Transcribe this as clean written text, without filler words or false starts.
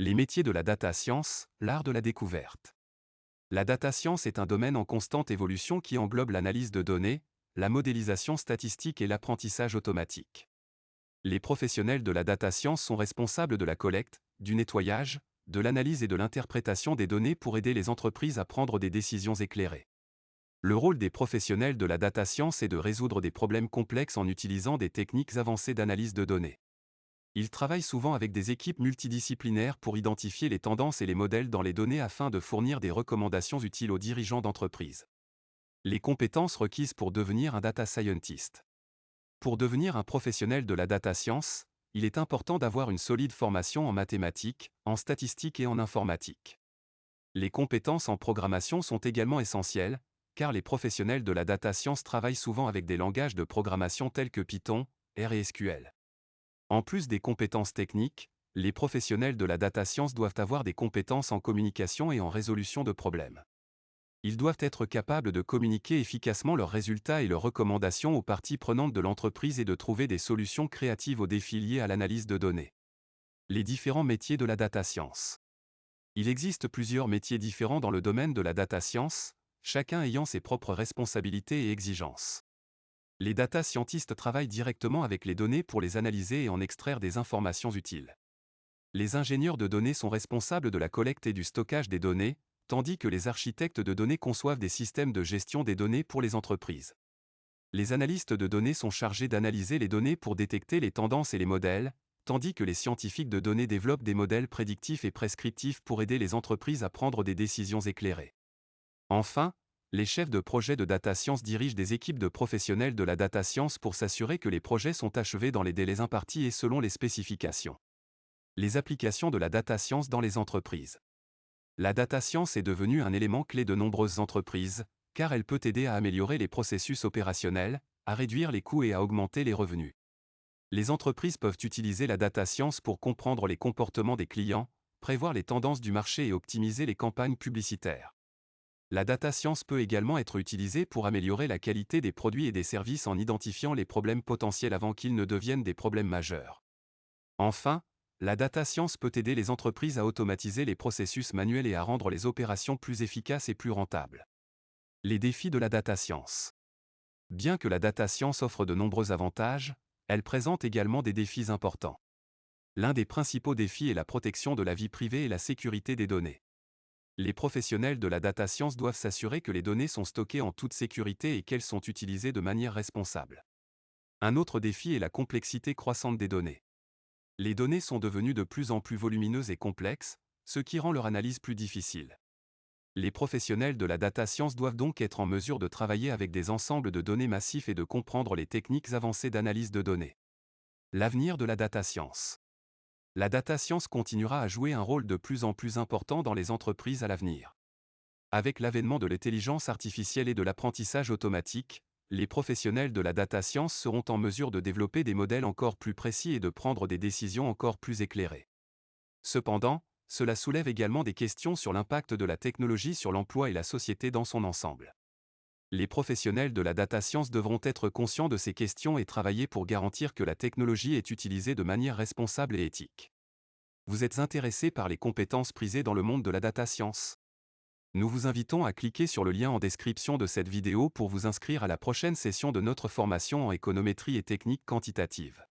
Les métiers de la data science, l'art de la découverte. La data science est un domaine en constante évolution qui englobe l'analyse de données, la modélisation statistique et l'apprentissage automatique. Les professionnels de la data science sont responsables de la collecte, du nettoyage, de l'analyse et de l'interprétation des données pour aider les entreprises à prendre des décisions éclairées. Le rôle des professionnels de la data science est de résoudre des problèmes complexes en utilisant des techniques avancées d'analyse de données. Ils travaillent souvent avec des équipes multidisciplinaires pour identifier les tendances et les modèles dans les données afin de fournir des recommandations utiles aux dirigeants d'entreprise. Les compétences requises pour devenir un data scientist. Pour devenir un professionnel de la data science, il est important d'avoir une solide formation en mathématiques, en statistiques et en informatique. Les compétences en programmation sont également essentielles, car les professionnels de la data science travaillent souvent avec des langages de programmation tels que Python, R et SQL. En plus des compétences techniques, les professionnels de la data science doivent avoir des compétences en communication et en résolution de problèmes. Ils doivent être capables de communiquer efficacement leurs résultats et leurs recommandations aux parties prenantes de l'entreprise et de trouver des solutions créatives aux défis liés à l'analyse de données. Les différents métiers de la data science. Il existe plusieurs métiers différents dans le domaine de la data science, chacun ayant ses propres responsabilités et exigences. Les data scientists travaillent directement avec les données pour les analyser et en extraire des informations utiles. Les ingénieurs de données sont responsables de la collecte et du stockage des données, tandis que les architectes de données conçoivent des systèmes de gestion des données pour les entreprises. Les analystes de données sont chargés d'analyser les données pour détecter les tendances et les modèles, tandis que les scientifiques de données développent des modèles prédictifs et prescriptifs pour aider les entreprises à prendre des décisions éclairées. Enfin, les chefs de projet de data science dirigent des équipes de professionnels de la data science pour s'assurer que les projets sont achevés dans les délais impartis et selon les spécifications. Les applications de la data science dans les entreprises. La data science est devenue un élément clé de nombreuses entreprises, car elle peut aider à améliorer les processus opérationnels, à réduire les coûts et à augmenter les revenus. Les entreprises peuvent utiliser la data science pour comprendre les comportements des clients, prévoir les tendances du marché et optimiser les campagnes publicitaires. La data science peut également être utilisée pour améliorer la qualité des produits et des services en identifiant les problèmes potentiels avant qu'ils ne deviennent des problèmes majeurs. Enfin, la data science peut aider les entreprises à automatiser les processus manuels et à rendre les opérations plus efficaces et plus rentables. Les défis de la data science. Bien que la data science offre de nombreux avantages, elle présente également des défis importants. L'un des principaux défis est la protection de la vie privée et la sécurité des données. Les professionnels de la data science doivent s'assurer que les données sont stockées en toute sécurité et qu'elles sont utilisées de manière responsable. Un autre défi est la complexité croissante des données. Les données sont devenues de plus en plus volumineuses et complexes, ce qui rend leur analyse plus difficile. Les professionnels de la data science doivent donc être en mesure de travailler avec des ensembles de données massifs et de comprendre les techniques avancées d'analyse de données. L'avenir de la data science. La data science continuera à jouer un rôle de plus en plus important dans les entreprises à l'avenir. Avec l'avènement de l'intelligence artificielle et de l'apprentissage automatique, les professionnels de la data science seront en mesure de développer des modèles encore plus précis et de prendre des décisions encore plus éclairées. Cependant, cela soulève également des questions sur l'impact de la technologie sur l'emploi et la société dans son ensemble. Les professionnels de la data science devront être conscients de ces questions et travailler pour garantir que la technologie est utilisée de manière responsable et éthique. Vous êtes intéressé par les compétences prisées dans le monde de la data science? Nous vous invitons à cliquer sur le lien en description de cette vidéo pour vous inscrire à la prochaine session de notre formation en économétrie et techniques quantitatives.